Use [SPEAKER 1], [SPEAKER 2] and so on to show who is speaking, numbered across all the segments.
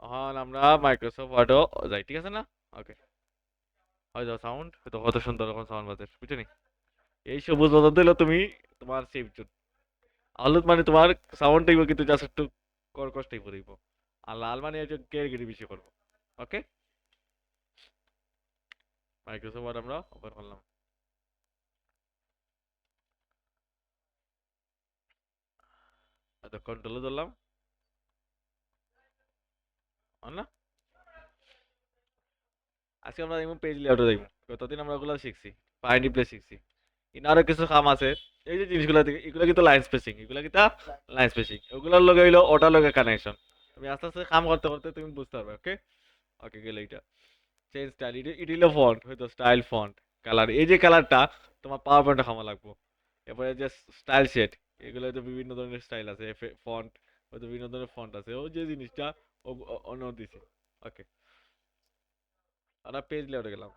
[SPEAKER 1] এখন আমরা মাইক্রোসফট ওয়ার্ডও যাই, ঠিক আছে না? ওকে, হয়তো সাউন্ড হয়তো কত সুন্দর এখন সাউন্ড বাজে, বুঝছো নি? এই সবুজ বাজার দিলে তুমি তোমার সেভ জোন, হলুদ মানে তোমার সাউন্ড টাইপ কিন্তু জাস্ট একটু কর্কশ টাইপ হইব, আর লাল মানে একটু কেড়ে বেশি করবো। ওকে, মাইক্রোসফট ওয়ার্ড আমরা ওপেন করলাম, কন্ট্রোলে ধরলাম, না আজকে আমরা দেখবো পেজ লেআউটে দেখবো, কতদিন আমরা ওগুলো শিখছি, ফাইন্ড রিপ্লেস শিখছি, ইন আরো কিছু কাম আছে। এই যে জিনিসগুলো থেকে এগুলো কিন্তু লাইন স্পেসিং, এগুলো কিন্তু লাইন স্পেসিং, ওগুলোর লগে হইলো ওটার লগে কানেকশন, তুমি আস্তে আস্তে কাম করতে করতে তুমি বুঝতে পারবে। ওকে, ওকে গেলে এটা চেঞ্জ স্টাইল, এটা হইলো ফন্ট, হয়তো স্টাইল ফন্ট কালার, এই যে কালারটা তোমার পাওয়ার পয়েন্টে খামা লাগবো। এরপরে যে স্টাইল সেট, এগুলো তো বিভিন্ন ধরনের স্টাইল আছে, ফন্ট হয়তো বিভিন্ন ধরনের ফন্ট আছে, ও যে জিনিসটা অন্য দিছে। ওকে, আমরা পেজ লেআউটে গেলাম,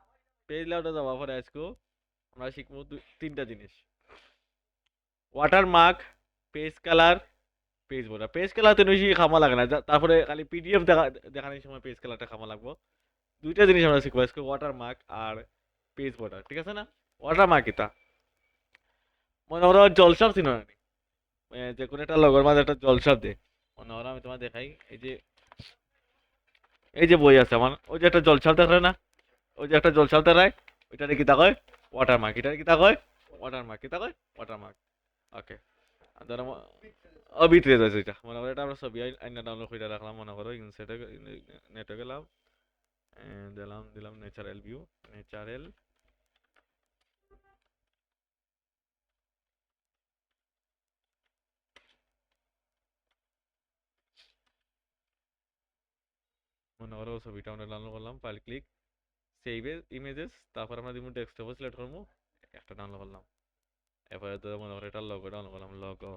[SPEAKER 1] পেজ লেআউটে যাওয়ার পরে আজকে আমরা শিখবো তিনটা জিনিস: watermark, page colour, page border. Page colour তো বেশি খামা লাগে না, তারপরে খালি পিডিএফ দেখানোর সময় পেজ কালারটা খামা লাগবো। দুইটা জিনিস আমরা শিখবো আজকে, ওয়াটারমার্ক আর পেজ বোর্ডার, ঠিক আছে না? ওয়াটারমার্ক এটা মনে করো জলসাপ চিনো না নি? যে কোনো একটা লগর মাঝে একটা জলসাপ দে, মনে করো আমি তোমার দেখাই, এই যে বই আছে আমার, ওই যে একটা জলসাপ দেখায় না, ওই যে একটা জলসাপ দেখায়, ওইটারে কি তা কয়? ওয়াটারমার্ক। এটারে কি তা কয়? ওয়াটারমার্ক। কি তা কয়? ওয়াটারমার্ক। ওকে, ধরো ভিতরে যাচ্ছে, এটা মনে করো এটা আমরা ছবি আইনা ডাউনলোড করে রাখলাম, মনে করো ইনসেটে নেটে গেলাম, দিলাম ন্যাচারাল ভিউ, ন্যাচারাল, মনে করো ছবিটা আমরা ডাউনলোড করলাম, ফাইল ক্লিক, সেভ ইমেজেস, তারপর আমরা দিব ডেস্কটপে সিলেক্ট করবো, একটা ডাউনলোড করলাম, এরপরে তো মনে করো এটা লগো ডাউনলোড করলাম, লগো,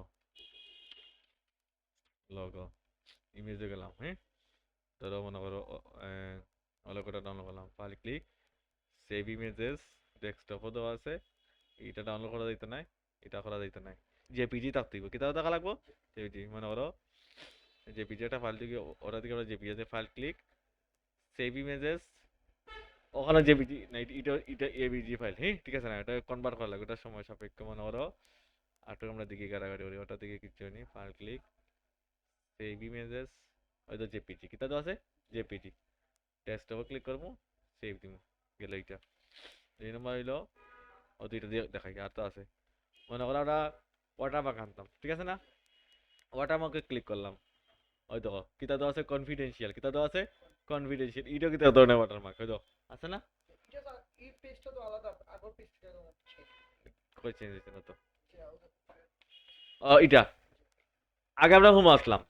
[SPEAKER 1] লগো ইমেজে গেলাম, হ্যাঁ, ধরো মনে করো লগোটা ডাউনলোড করলাম, ফাইল ক্লিক, সেভ ইমেজেস, ডেস্কটপও দেওয়া আছে, এটা ডাউনলোড করা যাইতে নাই, এটা করা যাইতে নাই, জেপিজি থাকতে হইব, কিতাব দেখা লাগবো জেপিজি, মনে করো জেপিজি একটা ফাইল থেকে, ওটা থেকে আমরা JPG file click, save images, ওখানে জেপিজি না, এটা এটা এবিজি ফাইল, হ্যাঁ ঠিক আছে না, এটা কনভার্ট করা লাগবে, এটা সময় সাপেক্ষ, মনে করো আর আমরা দিকে কারাগারি করি, ওটা দিকে কিছু নেই, ফাইল ক্লিক, সেভ ইমেজেস, হয়তো জেপিজি কিতাব আছে, জেপিজি ডেস্কটপে ক্লিক করবো, সেভ দিব, গেল এইটা। এই নম্বর হইলো, ও দুইটা দিয়ে দেখাই, আর তো আছে, মনে করো আমরা ওয়াটারমার্ক আনতাম, ঠিক আছে না? ওয়াটারমার্কে ক্লিক করলাম, ওই দেখো কিতা তো আছে কনফিডেন্সিয়াল, কিতা তো আছে কনফিডেন্সিয়াল, এটা কিতা ধরনের ওয়াটারমার্ক হয়তো আছে না? কই চেঞ্জ হয়েছে না তো, এটা আগে আমরা হোম আসলাম,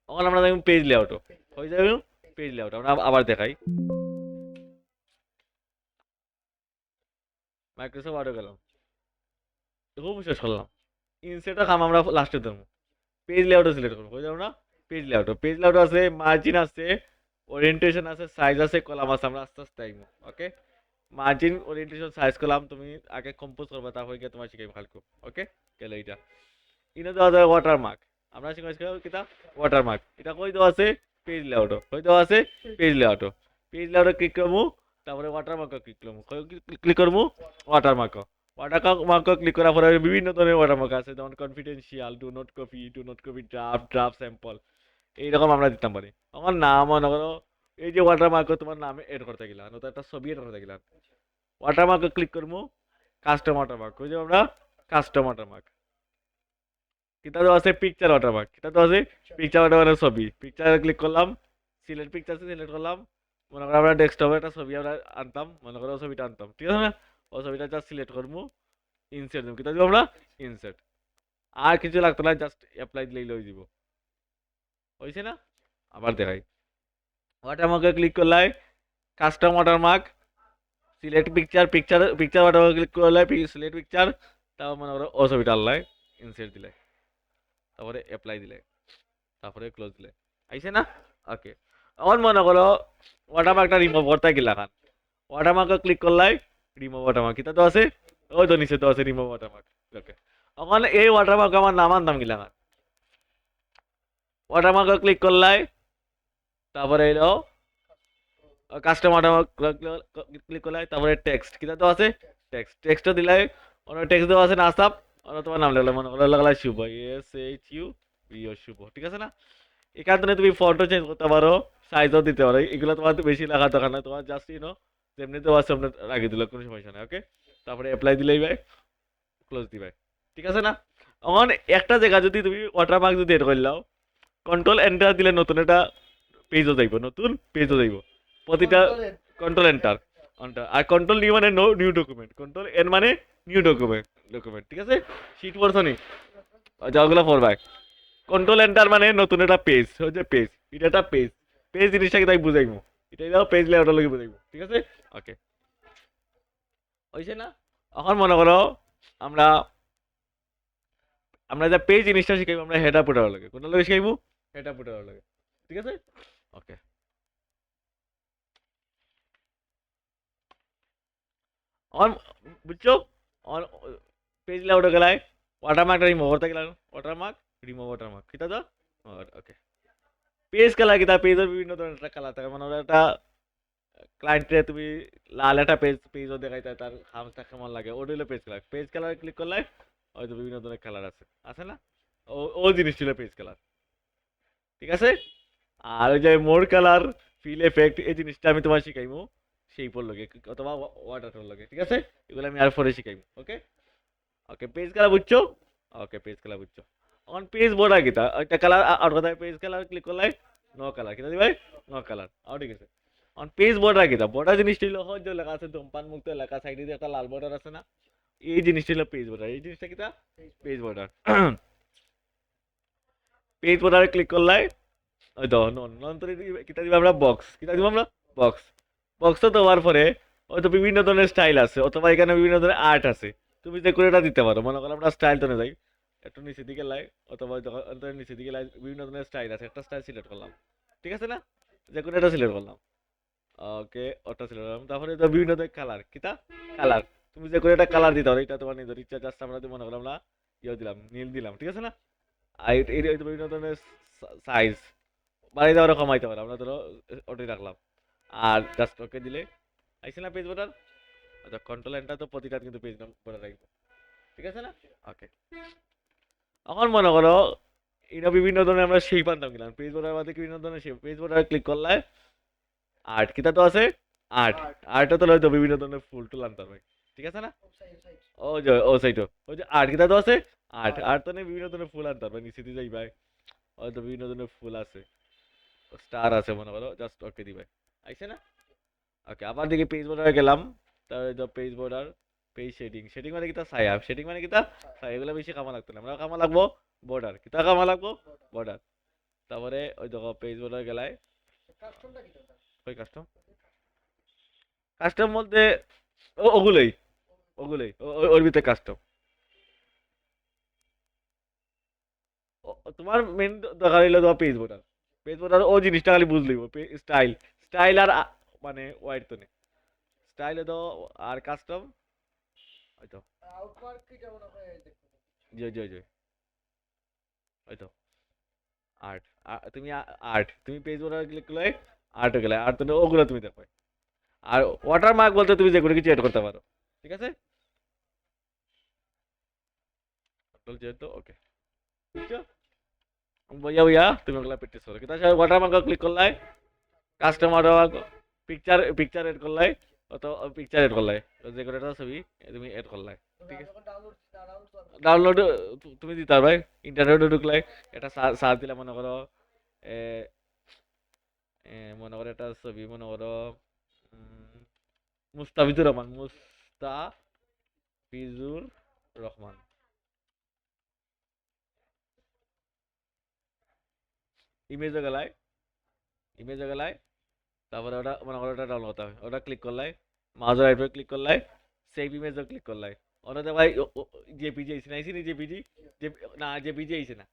[SPEAKER 1] তখন আমরা দেখুন পেজ লেআউট হয়ে যাবে, পেজ লেআউট আমরা আবার দেখাই, মাইক্রোসফট ওয়ার্ডে গেলাম, হোম শেষ করলাম, ইনসেটটা কাম আমরা লাস্টে দেবো, পেজ লেআউটও সিলেক্ট করবো, হয়ে যাবে না? পেজ লেআউট আছে, মার্জিন আছে, ওরিয়েন্টেশন আছে, সাইজ আছে, কলাম আছে, আমরা আস্তে আস্তে আইবো। ওকে, মার্জিন, ওরিয়েন্টেশন, সাইজ, কলাম তুমি আগে কম্পোজ করবা, তারপরে গিয়ে তোমার শিখাই ভালো, ওকে গেল এইটা। ইনে দেওয়া যায় ওয়াটারমার্ক, আমরা শিখাই কিতা ওয়াটারমার্ক, এটা কই দেওয়া আছে পেজ লেআউট, কই দেওয়া আছে পেজ লেআউট ক্লিক করবো, তারপরে ওয়াটারমার্ক ক্লিক করবো, ক্লিক করবো ওয়াটারমার্ক, ওয়াটারমার্ক ক্লিক করার পরে বিভিন্ন ধরনের ওয়াটারমার্ক আছে, যেমন confidential, do not copy, draft sample, এইরকম আমরা দিতাম পারি। আমার নাম মনে করো, এই যে ওয়াটারমার্ক তোমার নামে এড করতে গেলাম, নয়তো একটা ছবি এড করতে গেলাম, ওয়াটারমার্ক ক্লিক করবো, কাস্টম ওয়াটারমার্ক, ওই যে আমরা কাস্টম ওয়াটারমার্ক, কিতা তো আছে পিকচার ওয়াটারমার্ক, কিতা তো আছে পিকচার ওয়াটারমার্কের ছবি, পিকচার ক্লিক করলাম, সিলেক্ট পিকচার সিলেক্ট করলাম, মনে করো আমরা ডেস্কটপে একটা ছবি আমরা আনতাম, মনে করো ও ছবিটা আনতাম, ঠিক আছে না? ও ছবিটা জাস্ট সিলেক্ট করবো, ইনসার্ট দেবো, কিতা দিব আমরা ইনসার্ট, আর কিছু লাগতো না, জাস্ট অ্যাপ্লাই দিলেই লই দিব, হয়েছে না? আবার দেখাই, ওয়াটারমার্কে ক্লিক করলাই, custom watermark, select picture watermark click করলাই, সিলেক্ট পিকচার, তারপর মনে করো ও ছবিটা আনলাই, ইনসার্ট দিলাই, তারপরে অ্যাপ্লাই দিলে, তারপরে ক্লোজ দিলে, আইছে না? ওকে, এখন মনে করো ওয়াটারমার্কটা রিমুভ করতে গেলা খান, ওয়াটারমার্কে ক্লিক করলাই, রিমুভ ওয়াটারমার্ক, কিতা তো আছে, ওই তো নিচে তো আছে রিমুভ ওয়াটারমার্ক। ওকে, এখন এই ওয়াটারমার্ক আমার নাম আনতাম গিলা খান, ওয়াটারমার্কে ক্লিক করলাই, তারপরে এলো কাস্টমার ক্লিক করলে, তারপরে টেক্সট কিতা তো আছে, টেক্সটও দিলে, অন্য টেক্সট দেওয়া আছে নাসাপ, অন্য তোমার নাম লাগলো, মনে করো লাগলা শুভ, SHUV শুভ, ঠিক আছে না? এখানে তুমি ফন্টও চেঞ্জ করতে পারো, সাইজও দিতে পারো, এগুলো তোমার তো বেশি লাগার দরকার না, তোমার জাস্ট যেমনি দেওয়া আছে সেমনি রাখিয়ে দিলে কোনো সমস্যা নাই, ওকে? তারপরে অ্যাপ্লাই দিলেই ভাই, ক্লোজ দিবাই, ঠিক আছে না? এখন একটা জায়গা যদি তুমি ওয়াটারমার্ক যদি এড করে লাও, কন্ট্রোল এন্টার দিলে নতুন একটা পেজও যাইব, নতুন পেজও যাইব, প্রতিটা কন্ট্রোল এন্টার, আর কন্ট্রোল নিউ মানে no new document, control N মানে নিউ ডকুমেন্ট, ঠিক আছে? শীট পড়ছনি, যাওগুলো পড়বাই। কন্ট্রোল এন্টার মানে নতুন একটা পেজ, হচ্ছে পেজ, এটা একটা পেজ, পেজ জিনিসটাকে তাই বুঝাইবো, এটাই দাও পেজ লেআউটের লগে বুঝাইবো, ঠিক আছে? ওকে, হইছে না? এখন মনে করো আমরা আমরা যা পেজ জিনিসটা শিখাইবো, আমরা হেডার ফুটার লাগে, কোনটা লাগে শিখাইবো? হেডার ফুটার লাগে, ঠিক আছে? ওকে, এখন বুঝছো? এখন পেজ লেআউটে গেলাই ওয়াটারমার্কটা রিমুভ করতে গেলাম, ওয়াটারমার্ক রিমুভ ওয়াটারমার্ক, কিটা দাও? ওকে, পেজ কালার কিতা, পেজের বিভিন্ন ধরনের একটা কালার থাকে, মানে ওরা একটা ক্লায়েন্টে তুমি লাল একটা পেজও দেখাইতে তার হামটা কেমন লাগে, ওটা হলো page colour, page colour click করলে হয়তো বিভিন্ন ধরনের কালার আছে, আছে না? ও জিনিস ছিল পেজ কালার, ঠিক আছে? আর ওই যে মোর কালার, ফিল এফেক্ট, এই জিনিসটা আমি তোমার শিখাইবো সেই পর লগে, অথবা ওয়াটার লগে, ঠিক আছে? এগুলো আমি আর পরে শিখাইবো, ওকে? ওকে, পেজ কালার বুঝছো? ওকে, পেজ কালার বুঝছো। অন পেজ বর্ডার কিতা, একটা কালার আর কথা, পেজ কালার ক্লিক করলে নো কালার কিতা দিবাই, নো কালার, ঠিক আছে? অন পেজ বর্ডার কিতা, বর্ডার জিনিসটা হলো হয় যে লেখা আছে ধূমপান মুক্ত এলাকা, সাইডে দিয়ে একটা লাল বর্ডার আছে না, এই জিনিসটা হলো পেজ বর্ডার, এই জিনিসটা কিতা, পেজ বর্ডার। পেজ বর্ডারে ক্লিক করলে ওই তো নন্তরে কিতা দিব আমরা, বক্স কিতা দিব আমরা, বক্স, বক্স তো দেওয়ার পরে হয়তো বিভিন্ন ধরনের স্টাইল আছে, অথবা এখানে বিভিন্ন ধরনের আর্ট আছে, তুমি যে করে এটা দিতে পারো, মনে করো আমরা স্টাইল তো যাই, একটু নিচের দিকে লাই, অথবা নিচের দিকে লাই, বিভিন্ন ধরনের স্টাইল আছে, একটা স্টাইল সিলেক্ট করলাম, ঠিক আছে না? যে কোনো একটা সিলেক্ট করলাম, ওকে, ওটা সিলেক্ট করলাম, তারপরে তো বিভিন্ন ধরনের কালার কিতা, কালার, তুমি যে করে একটা কালার দিতে পারো, এটা তোমার নিজের ইচ্ছা, জাস্ট আমরা মনে করলাম না ইয়ে দিলাম, নীল দিলাম, ঠিক আছে না? আর বিভিন্ন ধরনের সাইজ বাড়াইতে পারো, কমাইতে পারো, আমরা ধরো ওটাই রাখলাম, আর জাস্ট ওকে দিলে আইসে না পেজ বোর্ডার, আচ্ছা কন্ট্রোল এন্টার তো প্রতিটা কিন্তু পেজ বোর্ডার রাখবো, ঠিক আছে না? ওকে, এখন মনে করো এটা বিভিন্ন ধরনের আমরা শেপ আনতাম গেলাম, পেজ বোর্ডার মধ্যে বিভিন্ন ধরনের শেপ, পেজ বোর্ডার ক্লিক করলে আর্ট কিতা তো আছে, আর্ট, আর্টও তো লয়তো বিভিন্ন ধরনের ফুল টুল আনতাম ভাই, ঠিক আছে না? ও যে ও সাইটো ওই যে আর্ট কিতা তো আছে, আর্ট আর্ট তো বিভিন্ন ধরনের ফুল আনতাম ভাই, নিচে দিয়ে যাই ভাই, হয়তো বিভিন্ন ধরনের ফুল আছে, স্টার আছে, মনে করো জাস্ট ওকে দিবে, আইছে না? ওকে, আবার দেখি পেজ বর্ডারে গেলাম, তারপরে তো page border, page shading, shading মানে কিতা ছায়া, শেডিং মানে কিতা ছায়া, এগুলো বেশি কামা লাগতো না, আমরা কামা লাগবো বর্ডার, কিতা কামা লাগবো বর্ডার, তারপরে ওই দেখো পেজ বর্ডার গেলাই, ওই কাস্টম, কাস্টম মধ্যে ওগুলোই, ওগুলোই ওর ভিতরে কাস্টম, তোমার মেন দরকার হইলো তোমার পেজ বর্ডার, পেজ বর্ডার ও জিনিসটা খালি বুঝলি, স্টাইল, স্টাইল আর মানে ওয়াইড তো নেই, স্টাইল তো আর কাস্টম, হয়তো জি জি জি, হয়তো আর্ট, তুমি আর্ট, তুমি পেজ ওরা ক্লিক করলে আর্ট গেলে, আর তো ওগুলো তুমি দেখো, আর ওয়াটারমার্ক বলতে তুমি যে কোনো কিছু এড করতে পারো, ঠিক আছে? কন্ট্রোল যেহেতু ওকে, বুঝছো? বইয়া বইয়া তুমি ওগুলা প্র্যাকটিস করো, কিন্তু ওয়াটারমার্ক ক্লিক করলে কাস্টমার পিকচার পিকচার এড করলে, অত পিকচার এড করলে, যে কোনো একটা ছবি তুমি এড করলে, ঠিক আছে? ডাউনলোড তুমি দিতে পারবে, ইন্টারনেটে ঢুকলে এটা সার্চ দিলে, মনে করো এ, মনে করো একটা ছবি, মনে করো মুস্তাফিজুর রহমান, মুস্তাফিজুর রহমান, ইমেজে গেলায়, ইমেজে গেলায়, তারপরে ওটা মনে করো ওটা ডাউনলোড করতে হবে, ওটা ক্লিক করলাই, মাউস রাইট ক্লিক করলাই, সেভ ইমেজও ক্লিক করলাই, ওটাতে ভাই জেপিজি আইসি না, আইসি নি জেপিজি, না জেপিজি আইসে না,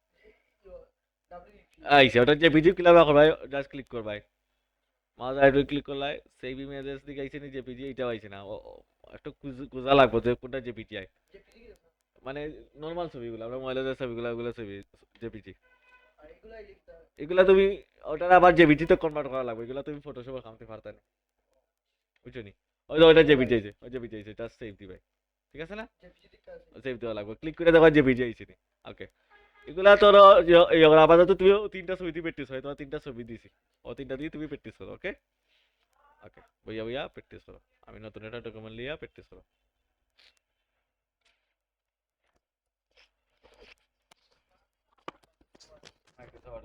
[SPEAKER 1] আইসে ওটা জেপিজি ক্লিক করবাই, জাস্ট ক্লিক করবাই, মাউস রাইট ক্লিক করলাই, সেভ ইমেজেস দিকে আইসে নি জেপিজি, এটাও আইসে না, একটু খুঁজা লাগবে যে কোনটা জেপিজি আই, মানে নর্মাল ছবিগুলো, আমরা মোবাইলের ছবিগুলো, ওগুলো ছবি জেপিজি, এগুলা তুমি ওটার আবার জেপিজিতে কনভার্ট করা লাগবে, এগুলো তুমি ফটোশপে কামতে পারতা না, বুঝছো নি? ওই যে ওইটা জেপিজি আইছে, ওই জেপিজি আইছে, জাস্ট সেভ দিবে, ঠিক আছে না? সেভ দেওয়া লাগবে, ক্লিক করে দেখো জেপিজি আইছে নি। ওকে, এগুলা তোর আপাতত তুমি তিনটা ছবি দিয়ে প্র্যাকটিস হয়, তোমার তিনটা ছবি দিছি, ও তিনটা দিয়ে তুমি প্র্যাকটিস করো। ওকে ওকে, ভইয়া ভইয়া প্র্যাকটিস করো, আমি নতুন একটা ডকুমেন্ট লিয়া প্র্যাকটিস করো। Microsoft Word